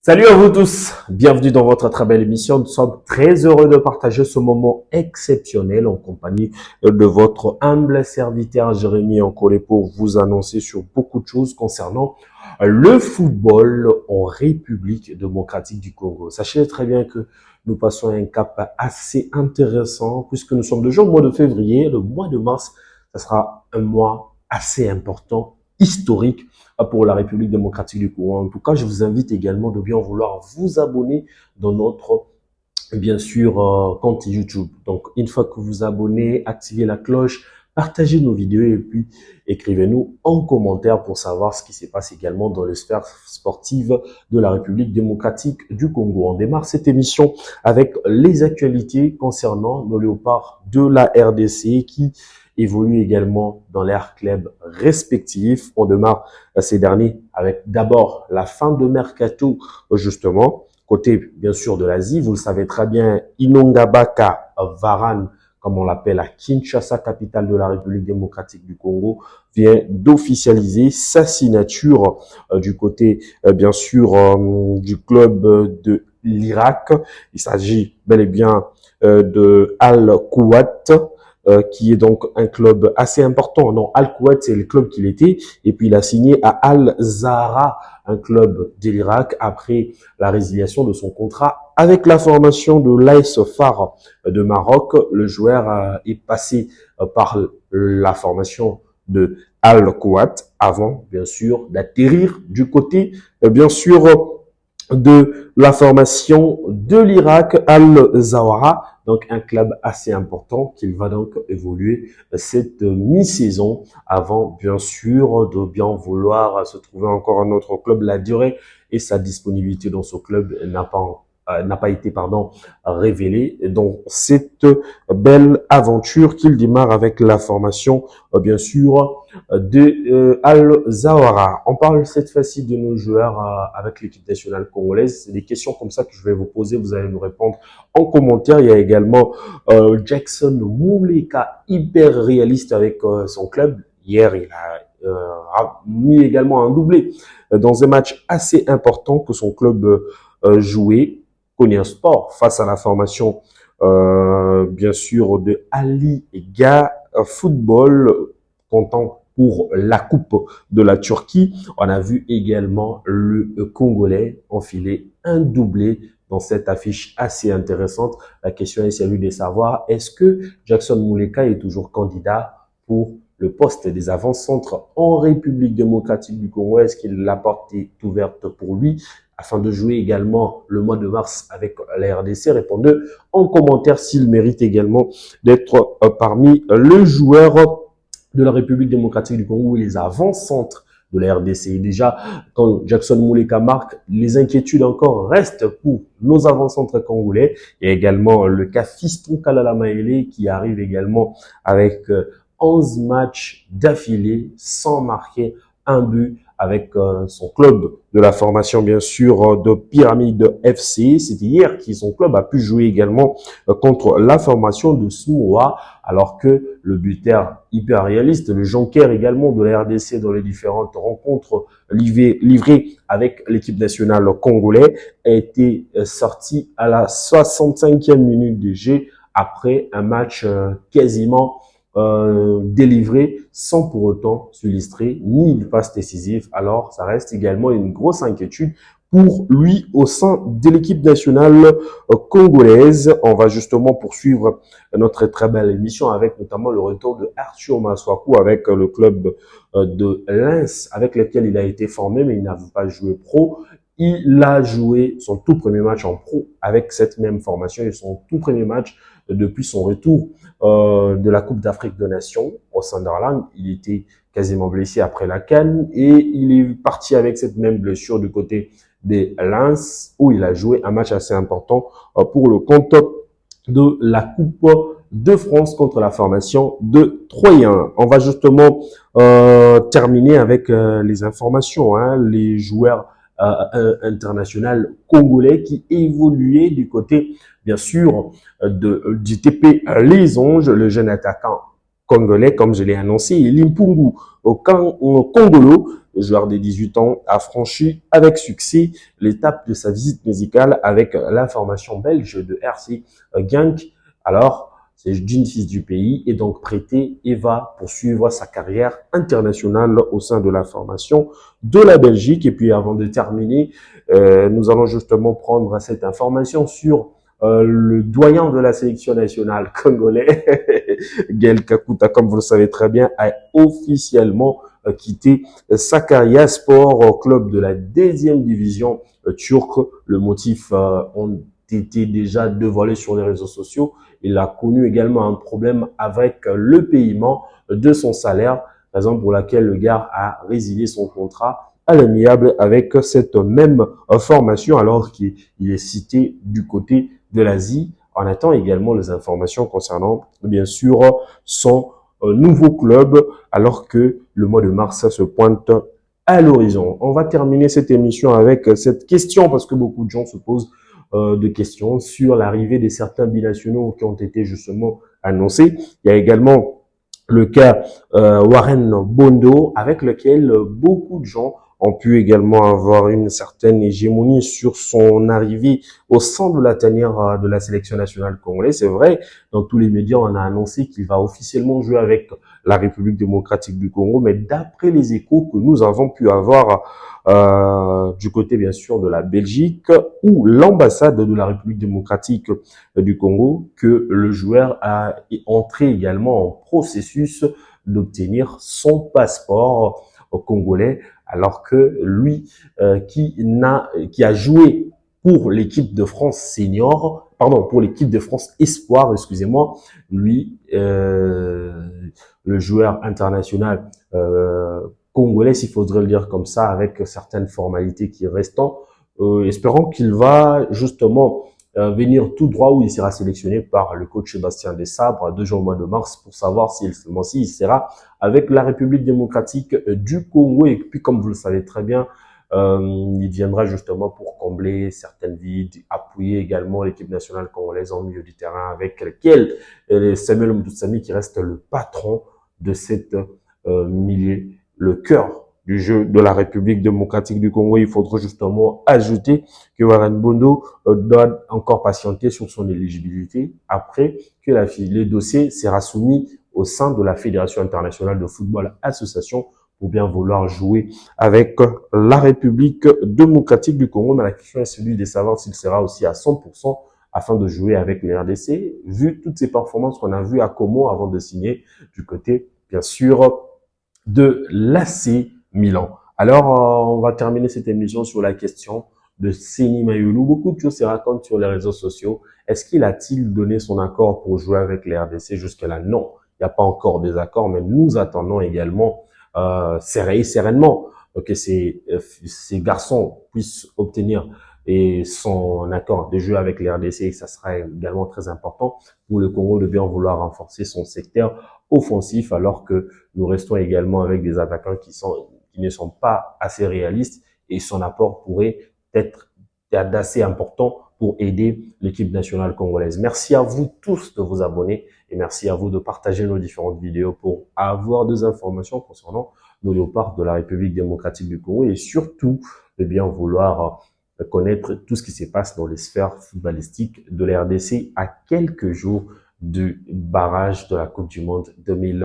Salut à vous tous, bienvenue dans votre très belle émission. Nous sommes très heureux de partager ce moment exceptionnel en compagnie de votre humble serviteur Jérémy Ancolé pour vous annoncer sur beaucoup de choses concernant le football en République démocratique du Congo. Sachez très bien que nous passons à un cap assez intéressant puisque nous sommes déjà au mois de février. Le mois de mars, ça sera un mois assez important, historique pour la République démocratique du Congo. En tout cas, je vous invite également de bien vouloir vous abonner dans notre, bien sûr, compte YouTube. Donc, une fois que vous abonnez, activez la cloche, partagez nos vidéos et puis écrivez-nous en commentaire pour savoir ce qui se passe également dans les sphères sportives de la République démocratique du Congo. On démarre cette émission avec les actualités concernant nos léopards de la RDC qui évoluent également dans leurs clubs respectifs. On démarre ces derniers avec d'abord la fin de mercato, justement, côté bien sûr de l'Asie. Vous le savez très bien, Inongabaka Varane, comme on l'appelle à Kinshasa, capitale de la République démocratique du Congo, vient d'officialiser sa signature du côté, bien sûr, du club de l'Irak. Il s'agit bel et bien de Al-Kuwait, qui est donc un club assez important. Non, Al-Kuwait, c'est le club qu'il était. Et puis, il a signé à Al-Zahra, un club de l'Irak, après la résiliation de son contrat avec la formation de l'AS FAR de Maroc. Le joueur est passé par la formation de Al-Kuwait avant, bien sûr, d'atterrir du côté, bien sûr, de la formation de l'Irak, Al-Zawara, donc un club assez important qu'il va donc évoluer cette mi-saison avant, bien sûr, de bien vouloir se trouver encore un autre club. La durée et sa disponibilité dans ce club n'a pas été révélée. Donc cette belle aventure qu'il démarre avec la formation, bien sûr, de Al-Zawara. On parle cette fois-ci de nos joueurs avec l'équipe nationale congolaise. C'est des questions comme ça que je vais vous poser. Vous allez nous répondre en commentaire. Il y a également Jackson Muleka, hyper réaliste avec son club. Hier, il a mis également un doublé dans un match assez important que son club jouait. Konya Sport face à la formation, bien sûr, de Ali Ga Football, comptant pour la Coupe de la Turquie. On a vu également le Congolais enfiler un doublé dans cette affiche assez intéressante. La question est celle de savoir, est-ce que Jackson Muleka est toujours candidat pour le poste des avant-centres en République démocratique du Congo? Est-ce que la porte est ouverte pour lui afin de jouer également le mois de mars avec la RDC? Répondez en commentaire s'il mérite également d'être parmi les joueurs de la République démocratique du Congo et les avant-centres de la RDC. Déjà, quand Jackson Muleka marque, les inquiétudes encore restent pour nos avant-centres congolais. Il y a également le cas Fiston Kalala Maele qui arrive également avec 11 matchs d'affilée sans marquer un but avec son club de la formation, bien sûr, de Pyramide FC. C'était hier que son club a pu jouer également contre la formation de Smoa, alors que le buteur hyper réaliste, le Jonker également de la RDC dans les différentes rencontres livrées avec l'équipe nationale congolaise, a été sorti à la 65e minute de jeu après un match quasiment délivré sans pour autant s'illustrer ni une passe décisive. Alors, ça reste également une grosse inquiétude pour lui au sein de l'équipe nationale congolaise. On va justement poursuivre notre très belle émission avec notamment le retour de Arthur Maswaku avec le club de Lens avec lequel il a été formé, mais il n'a pas joué pro. Il a joué son tout premier match en pro avec cette même formation et son tout premier match depuis son retour de la Coupe d'Afrique des Nations au Sunderland. Il était quasiment blessé après la CAN et il est parti avec cette même blessure du côté des Lens où il a joué un match assez important pour le compte de la Coupe de France contre la formation de Troyens. On va justement terminer avec les informations, les joueurs international congolais qui évoluait du côté, bien sûr, du TP Les Anges, le jeune attaquant congolais, comme je l'ai annoncé, et Limpungu au Congolo, le joueur de 18 ans, a franchi avec succès l'étape de sa visite musicale avec la formation belge de RC Genk. Alors, c'est d'une fils du pays, est donc prêté et va poursuivre sa carrière internationale au sein de la formation de la Belgique. Et puis avant de terminer, nous allons justement prendre cette information sur le doyen de la sélection nationale congolais, Gaël Kakuta, comme vous le savez très bien, a officiellement quitté Sakarya Sport au club de la deuxième division turque. Le motif ont été déjà dévoilés sur les réseaux sociaux. Il a connu également un problème avec le paiement de son salaire, raison pour laquelle le gars a résilié son contrat à l'amiable avec cette même formation, alors qu'il est cité du côté de l'Asie. On attend également les informations concernant, bien sûr, son nouveau club, alors que le mois de mars se pointe à l'horizon. On va terminer cette émission avec cette question, parce que beaucoup de gens se posent de questions sur l'arrivée de certains binationaux qui ont été justement annoncés. Il y a également le cas Warren Bondo, avec lequel beaucoup de gens ont pu également avoir une certaine hégémonie sur son arrivée au sein de la tanière de la sélection nationale congolaise. C'est vrai, dans tous les médias, on a annoncé qu'il va officiellement jouer avec la République démocratique du Congo, mais d'après les échos que nous avons pu avoir du côté bien sûr de la Belgique ou l'ambassade de la République démocratique du Congo, que le joueur a entré également en processus d'obtenir son passeport congolais, alors que lui qui a joué pour l'équipe de France senior, pardon, pour l'équipe de France espoir, excusez-moi, lui, le joueur international congolais, s'il faudrait le dire comme ça, avec certaines formalités qui restent, espérons qu'il va justement venir tout droit où il sera sélectionné par le coach Sébastien Desabre déjà au mois de mars pour savoir si il sera avec la République démocratique du Congo. Et puis, comme vous le savez très bien, il viendra justement pour combler certaines vides, appuyer également l'équipe nationale congolaise en milieu du terrain, avec lequel Samuel Moutsami, qui reste le patron de cette milieu, le cœur du jeu de la République démocratique du Congo. Il faudra justement ajouter que Warren Bondo doit encore patienter sur son éligibilité après que le dossier sera soumis au sein de la Fédération internationale de football association pour bien vouloir jouer avec la République démocratique du Congo. Mais la question est celui de savoir s'il sera aussi à 100% afin de jouer avec les RDC, vu toutes ces performances qu'on a vues à Como avant de signer du côté, bien sûr, de l'AC Milan. Alors, on va terminer cette émission sur la question de Seny Mayulu. Beaucoup de choses se racontent sur les réseaux sociaux. Est-ce qu'il a-t-il donné son accord pour jouer avec les RDC jusque-là? Non, il n'y a pas encore des accords, mais nous attendons également sereinement que ces garçons puissent obtenir son accord de jeu avec les RDC. Ça sera également très important pour le Congo de bien vouloir renforcer son secteur offensif, alors que nous restons également avec des attaquants qui ne sont pas assez réalistes, et son apport pourrait être d'assez important pour aider l'équipe nationale congolaise. Merci à vous tous de vous abonner et merci à vous de partager nos différentes vidéos pour avoir des informations concernant nos léopards de la République démocratique du Congo, et surtout de bien vouloir connaître tout ce qui se passe dans les sphères footballistiques de la RDC à quelques jours du barrage de la Coupe du Monde 2020.